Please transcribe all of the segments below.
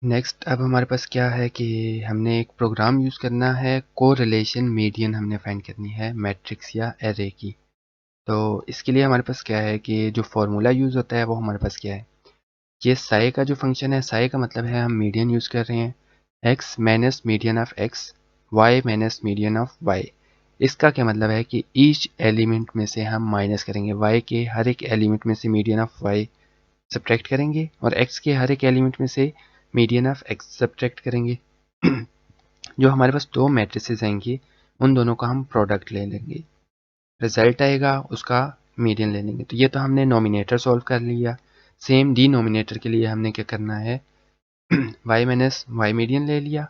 Next अब हमारे पास क्या है कि हमने एक प्रोग्राम यूज़ करना है, कोरिलेशन मीडियन हमने फाइंड करनी है मैट्रिक्स या एरे की। तो इसके लिए हमारे पास क्या है कि जो फॉर्मूला यूज़ होता है वो हमारे पास क्या है, ये साई का जो फंक्शन है, साई का मतलब है हम मीडियन यूज़ कर रहे हैं, x minus median of x, y minus median of y. इसका क्या मतलब है कि ईच एलिमेंट में से हम माइनस करेंगे, वाई के हर एक एलिमेंट में से मीडियन ऑफ वाई सब्ट्रैक्ट करेंगे और एक्स के हर एक एलिमेंट में से मीडियन ऑफ एक्स सब्ट्रैक्ट करेंगे। जो हमारे पास दो मैट्रिसेस आएंगी उन दोनों का हम प्रोडक्ट ले लेंगे, रिजल्ट आएगा उसका मीडियन ले लेंगे। तो ये तो हमने नोमिनेटर सॉल्व कर लिया। सेम डिनोमिनेटर के लिए हमने क्या करना है, y माइनस वाई मीडियन ले लिया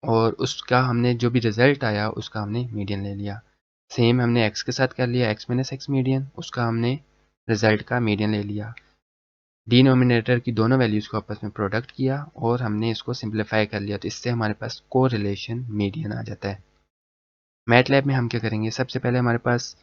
और उसका हमने जो भी रिजल्ट आया उसका हमने मीडियन ले लिया। सेम हमने x के साथ कर लिया, x माइनस एक्स मीडियन, उसका हमने रिजल्ट का मीडियन ले लिया। डिनोमिनेटर की दोनों वैल्यूज़ को आपस में प्रोडक्ट किया और हमने इसको सिंप्लीफाई कर लिया, तो इससे हमारे पास कोरिलेशन मीडियन आ जाता है। मैटलैब में हम क्या करेंगे, सबसे पहले हमारे पास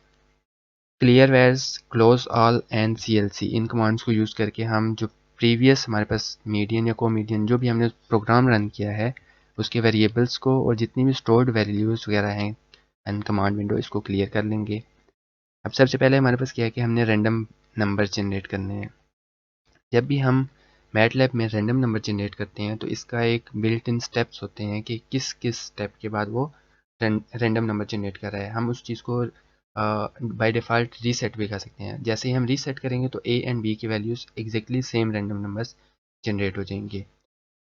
clear vars, close all and CLC, इन कमांड्स को यूज़ करके हम जो प्रीवियस हमारे पास मीडियन या कोमीडियन जो भी हमने प्रोग्राम रन किया है उसके वेरिएबल्स को और जितनी भी स्टोर्ड वैल्यूज़ वगैरह हैं एंड कमांड विंडो, इसको क्लियर कर लेंगे। अब सबसे पहले हमारे पास क्या है कि हमने रैंडम नंबर जनरेट करने हैं। जब भी हम मैटलैब में रैंडम नंबर जनरेट करते हैं तो इसका एक बिल्ट इन स्टेप्स होते हैं कि किस किस स्टेप के बाद वो रैंडम नंबर जनरेट कर रहा है। हम उस चीज़ को बाय डिफ़ॉल्ट रीसेट भी कर सकते हैं। जैसे ही हम रीसेट करेंगे तो ए एंड बी की values exactly same random numbers generate हो जाएंगे।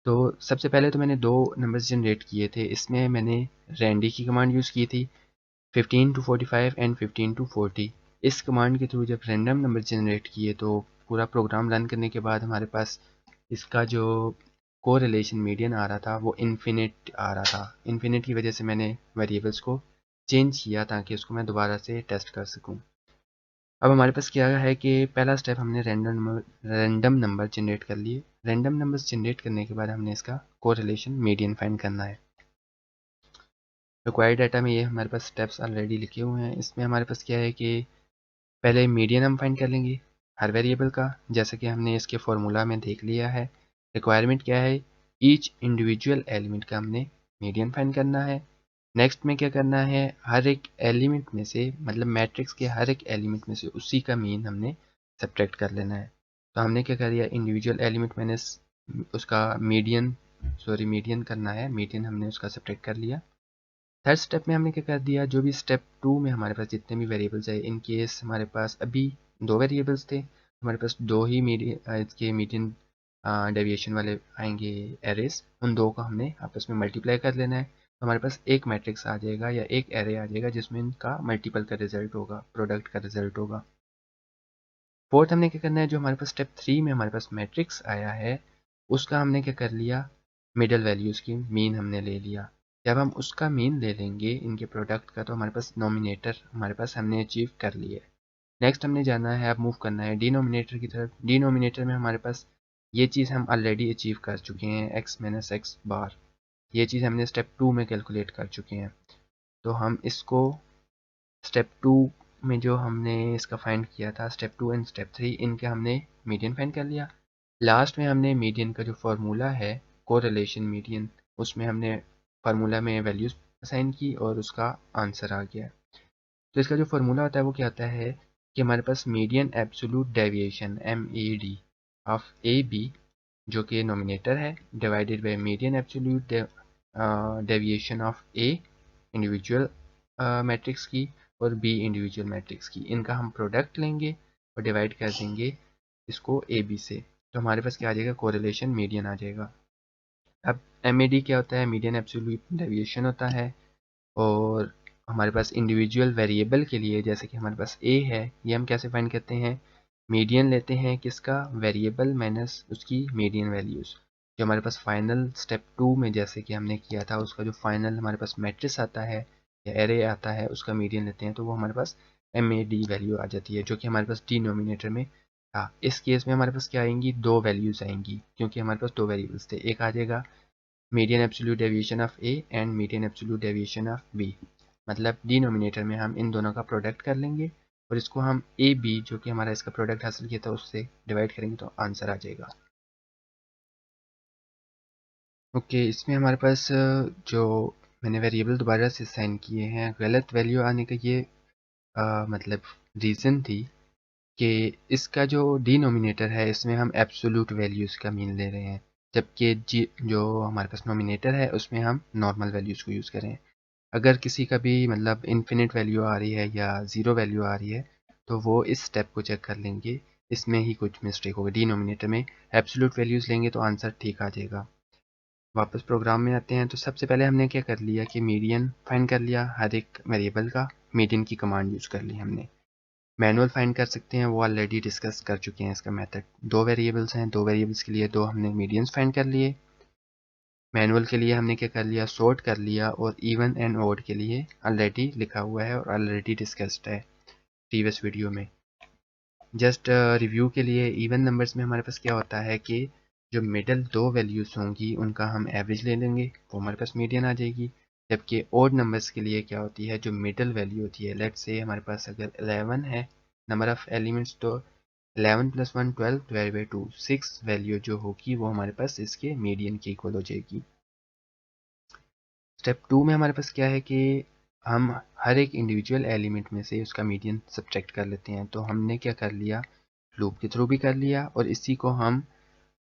तो सबसे पहले तो मैंने दो नंबर्स जनरेट किए थे, इसमें मैंने रैंडी की कमांड यूज़ की थी 15 to 45 एंड 15 to 40। इस कमांड के थ्रू जब रैंडम नंबर जनरेट किए तो पूरा प्रोग्राम रन करने के बाद हमारे पास इसका जो कोरिलेशन मीडियन आ रहा था वो इन्फिनिट आ रहा था। इन्फिनिट की वजह से मैंने वेरिएबल्स को चेंज किया ताकि उसको मैं दोबारा से टेस्ट कर सकूं। अब हमारे पास क्या है कि पहला स्टेप हमने रैंडम नंबर जनरेट कर लिए। रैंडम नंबर्स जनरेट करने के बाद हमने इसका कोरिलेशन मीडियन फाइंड करना है। रिक्वायर्ड डाटा में ये हमारे पास स्टेप्स ऑलरेडी लिखे हुए हैं। इसमें हमारे पास क्या है कि पहले मीडियन हम फाइंड कर लेंगे हर वेरिएबल का, जैसे कि हमने इसके फॉर्मूला में देख लिया है। रिक्वायरमेंट क्या है, ईच इंडिविजुअल एलिमेंट का हमने मीडियन फाइंड करना है। नेक्स्ट में क्या करना है, हर एक एलिमेंट में से, मतलब मैट्रिक्स के हर एक एलिमेंट में से उसी का मीन हमने सब्ट्रैक्ट कर लेना है। तो हमने क्या कर दिया, इंडिविजुअल एलिमेंट मैंने उसका मीडियन करना है, मीडियन हमने उसका सब्ट्रैक्ट कर लिया। थर्ड स्टेप में हमने क्या कर दिया, जो भी स्टेप 2 में हमारे पास जितने भी वेरिएबल्स है, इन केस हमारे पास अभी दो वेरिएबल्स थे, हमारे पास दो ही इसके मीडियन डेविएशन वाले आएंगे एरेस, उन दो को हमने आपस में मल्टीप्लाई कर लेना है। तो हमारे पास एक मैट्रिक्स आ जाएगा या एक एरे आ जाएगा जिसमें इनका मल्टीपल का रिजल्ट होगा, प्रोडक्ट का रिजल्ट होगा। फोर्थ हमने क्या करना है, जो हमारे पास स्टेप 3 में हमारे पास मैट्रिक्स आया है उसका हमने क्या कर लिया, मिडल वैल्यूज़ की मीन हमने ले लिया। जब हम उसका मीन ले लेंगे इनके प्रोडक्ट का तो हमारे पास नोमिनेटर हमारे पास हमने अचीव कर लिया है। नेक्स्ट हमने जाना है, अब मूव करना है डिनोमिनेटर की तरफ। डिनोमिनेटर में हमारे पास ये चीज़ हम ऑलरेडी अचीव कर चुके हैं, एक्स माइनस एक्स बार, ये चीज़ हमने स्टेप 2 में कैलकुलेट कर चुके हैं। तो हम इसको स्टेप 2 में जो हमने इसका फाइंड किया था, स्टेप 2 एंड स्टेप 3, इनके हमने मीडियन फाइंड कर लिया। लास्ट में हमने मीडियन का जो फार्मूला है, कोरिलेशन मीडियन, उसमें हमने फार्मूला में वैल्यूज असाइन की और उसका आंसर आ गया। तो इसका जो फार्मूला होता है वो क्या होता है कि हमारे पास median absolute deviation MED of AB, जो कि नोमिनेटर है, divided by median absolute deviation of A individual matrix की और B इंडिविजुअल मैट्रिक्स की, इनका हम प्रोडक्ट लेंगे और डिवाइड कर देंगे इसको AB से। तो हमारे पास क्या आ जाएगा, कोरिलेशन मीडियन आ जाएगा। अब MED क्या होता है, मीडियन एब्सोल्यूट डेविएशन होता है। और हमारे पास इंडिविजुअल वेरिएबल के लिए, जैसे कि हमारे पास A है, ये हम कैसे फाइंड करते हैं, मीडियन लेते हैं किसका, वेरिएबल माइनस उसकी मीडियन वैल्यूज़। जो हमारे पास फाइनल स्टेप 2 में जैसे कि हमने किया था, उसका जो फाइनल हमारे पास मैट्रिक्स आता है या एरे आता है उसका मीडियन लेते हैं, तो वो हमारे पास MED वैल्यू आ जाती है, जो कि हमारे पास डिनोमिनेटर में था। इस केस में हमारे पास क्या आएंगी, दो वैल्यूज़ आएंगी, क्योंकि हमारे पास दो वेरिएबल्स थे। एक आ जाएगा median absolute deviation of A and median absolute deviation of B, मतलब डिनोमिनेटर में हम इन दोनों का प्रोडक्ट कर लेंगे और इसको हम AB, जो कि हमारा इसका प्रोडक्ट हासिल किया था, उससे डिवाइड करेंगे तो आंसर आ जाएगा। ओके, इसमें हमारे पास जो मैंने वेरिएबल दोबारा से साइन किए हैं, गलत वैल्यू आने का ये मतलब रीज़न थी कि इसका जो डिनोमिनेटर है इसमें हम एब्सोल्यूट वैल्यूज़ का मीन ले रहे हैं, जबकि जो हमारे पास नोमिनेटर है उसमें हम नॉर्मल वैल्यूज़ को यूज़ करें। अगर किसी का भी मतलब इन्फिनिट वैल्यू आ रही है या ज़ीरो वैल्यू आ रही है तो वो इस स्टेप को चेक कर लेंगे, इसमें ही कुछ मिस्टेक होगी। डिनोमिनेटर में एब्सोल्यूट वैल्यूज़ लेंगे तो आंसर ठीक आ जाएगा। वापस प्रोग्राम में आते हैं तो सबसे पहले हमने क्या कर लिया कि मीडियन फाइंड कर लिया, हर एक वेरिएबल का मीडियन की कमांड यूज़ कर ली हमने। मैनुअल फाइंड कर सकते हैं, वो ऑलरेडी डिस्कस कर चुके हैं इसका मेथड। दो वेरिएबल्स हैं, दो वेरिएबल्स के लिए दो हमने मीडियंस फाइंड कर लिए। मैनुअल के लिए हमने क्या कर लिया, सॉर्ट कर लिया, और इवन एंड ऑड के लिए ऑलरेडी लिखा हुआ है और ऑलरेडी डिस्कस्ड है प्रीवियस वीडियो में। जस्ट रिव्यू के लिए इवन नंबर्स में हमारे पास क्या होता है कि जो मिडल दो वैल्यूज़ होंगी उनका हम एवरेज ले लेंगे, वो हमारे पास मीडियन आ जाएगी। जबकि ओड नंबर्स के लिए क्या होती है, जो मिडल वैल्यू होती है, लेट्स से हमारे पास अगर 11 है नंबर ऑफ एलिमेंट्स, तो 11 + 1 12 डिवाइड बाई 2 6 वैल्यू जो होगी वो हमारे पास इसके मीडियन की इक्वल हो जाएगी। स्टेप 2 में हमारे पास क्या है कि हम हर एक इंडिविजुअल एलिमेंट में से उसका मीडियन सब्ट्रैक्ट कर लेते हैं। तो हमने क्या कर लिया, लूप के थ्रू भी कर लिया और इसी को हम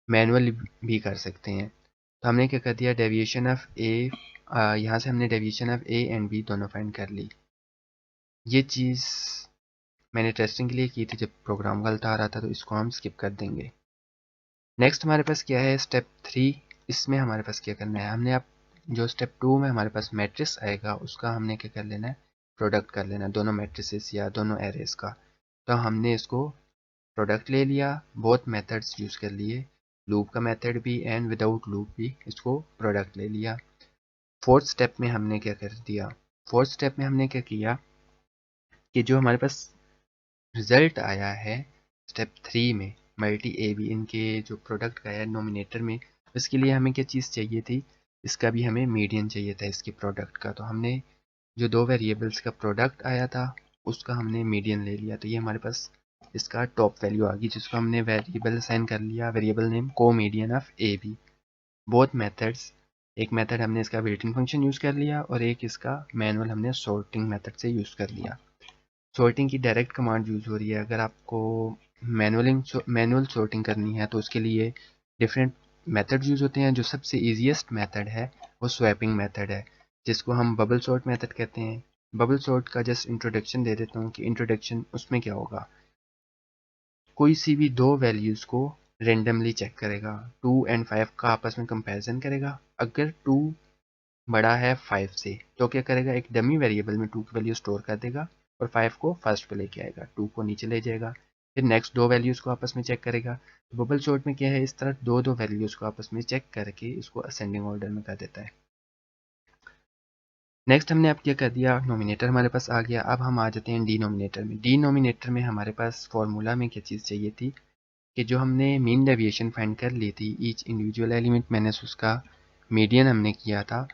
मैनुअली भी कर सकते हैं। तो हमने क्या कर दिया, डेविएशन ऑफ ए, यहाँ से हमने deviation of A and B दोनों फाइंड कर ली। ये चीज़ मैंने टेस्टिंग के लिए की थी, जब प्रोग्राम गलत आ रहा था तो इसको हम स्किप कर देंगे। नेक्स्ट हमारे पास क्या है, स्टेप 3। इसमें हमारे पास क्या करना है, हमने अब जो स्टेप 2 में हमारे पास मैट्रिक्स आएगा उसका हमने क्या कर लेना है, प्रोडक्ट कर लेना, दोनों मैट्रिसेस या दोनों एरेज का। तो हमने इसको प्रोडक्ट ले लिया, बोथ मेथड्स यूज़ कर लिए, लूप का मेथड भी एंड विदाउट लूप भी, इसको प्रोडक्ट ले लिया। फोर्थ स्टेप में हमने क्या कर दिया, फोर्थ स्टेप में हमने क्या किया कि जो हमारे पास रिजल्ट आया है स्टेप 3 में, मल्टी ए बी, इनके जो प्रोडक्ट का है नोमिनेटर में, इसके लिए हमें क्या चीज़ चाहिए थी, इसका भी हमें मीडियन चाहिए था इसके प्रोडक्ट का। तो हमने जो दो वेरिएबल्स का प्रोडक्ट आया था उसका हमने मीडियन ले लिया। तो ये हमारे पास इसका टॉप वैल्यू आ गई, जिसको हमने वेरिएबल असाइन कर लिया, वेरिएबल नेम को median of A B. Both methods, एक मेथड हमने इसका बिल्ट इन फंक्शन यूज़ कर लिया और एक इसका मैनुअल हमने सॉर्टिंग मेथड से यूज़ कर लिया। सॉर्टिंग की डायरेक्ट कमांड यूज़ हो रही है। अगर आपको मैनुअल सॉर्टिंग करनी है तो उसके लिए डिफरेंट मेथड यूज़ होते हैं। जो सबसे ईजीएस्ट मेथड है वो स्वैपिंग मेथड है, जिसको हम बबल सॉर्ट मेथड कहते हैं। बबल सॉर्ट का जस्ट इंट्रोडक्शन दे देता हूँ कि इंट्रोडक्शन उसमें क्या होगा, कोई सी भी दो वैल्यूज़ को रेंडमली चेक करेगा, 2 एंड 5 का आपस में कंपैरिजन करेगा। अगर 2 बड़ा है 5 से तो क्या करेगा, एक डमी वेरिएबल में 2 की वैल्यू स्टोर कर देगा और 5 को फर्स्ट पे लेके आएगा, 2 को नीचे ले जाएगा, फिर नेक्स्ट दो वैल्यूज़ को आपस में चेक करेगा। बबल सॉर्ट में क्या है, इस तरह दो दो वैल्यूज़ को आपस में चेक करके इसको असेंडिंग ऑर्डर में कर देता है। नेक्स्ट हमने अब क्या कर दिया, नोमिनेटर हमारे पास आ गया। अब हम आ जाते हैं डिनोमिनेटर में। डिनोमिनेटर में हमारे पास फॉर्मूला में क्या चीज़ चाहिए थी कि जो हमने मीन डेविएशन फाइंड कर ली थी, ईच इंडिविजुअल एलिमेंट मैंने उसका मीडियन हमने किया था,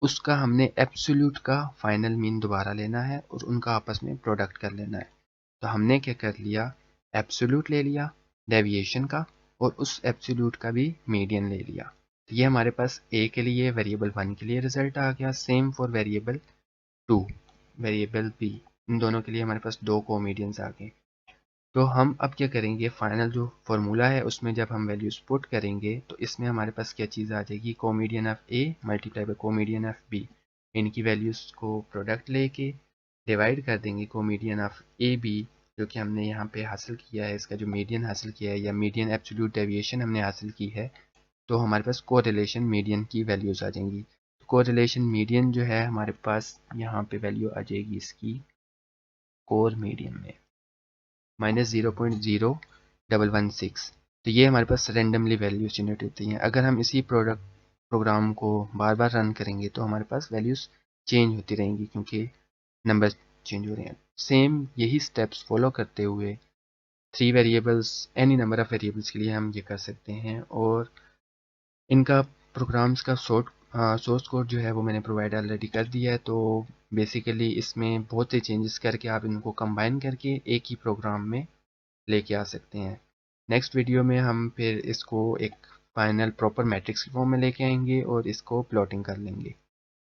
उसका हमने एब्सोल्यूट का फाइनल मीन दोबारा लेना है और उनका आपस में प्रोडक्ट कर लेना है। तो हमने क्या कर लिया, एब्सोल्यूट ले लिया डेविएशन का और उस एब्सोल्यूट का भी मीडियन ले लिया। तो ये हमारे पास ए के लिए, वेरिएबल 1 के लिए रिजल्ट आ गया। Same for variable 2, variable B, इन दोनों के लिए हमारे पास दो को मीडियंस आ गए। तो हम अब क्या करेंगे, फाइनल जो फॉर्मूला है उसमें जब हम वैल्यूज पुट करेंगे तो इसमें हमारे पास क्या चीज़ आ जाएगी, comedian of A multiply by comedian of B. इनकी वैल्यूज़ को प्रोडक्ट लेके डिवाइड कर देंगे कोमीडियन ऑफ ए बी, जो कि हमने यहाँ पे हासिल किया है, इसका जो मीडियन हासिल किया है या मीडियन एब्सोल्यूट डेविएशन हमने हासिल की है। तो हमारे पास कोरिलेशन मीडियन की वैल्यूज़ आ जाएंगी। कोरिलेशन मीडियन जो है हमारे पास यहाँ पे वैल्यू आ जाएगी इसकी कोर मीडियन में -0.0116। तो ये हमारे पास रेंडमली वैल्यूज जनरेट होती हैं। अगर हम इसी प्रोग्राम को बार बार रन करेंगे तो हमारे पास वैल्यूज चेंज होती रहेंगी, क्योंकि नंबर चेंज हो रहे हैं। सेम यही स्टेप्स फॉलो करते हुए 3 variables, any number of variables के लिए हम ये कर सकते हैं। और इनका प्रोग्राम्स का सोर्स कोड जो है वो मैंने प्रोवाइड ऑलरेडी कर दिया है। तो बेसिकली इसमें बहुत से चेंजेस करके आप इनको कंबाइन करके एक ही प्रोग्राम में लेके आ सकते हैं। नेक्स्ट वीडियो में हम फिर इसको एक फाइनल प्रॉपर मैट्रिक्स की फॉर्म में लेके आएंगे और इसको प्लॉटिंग कर लेंगे।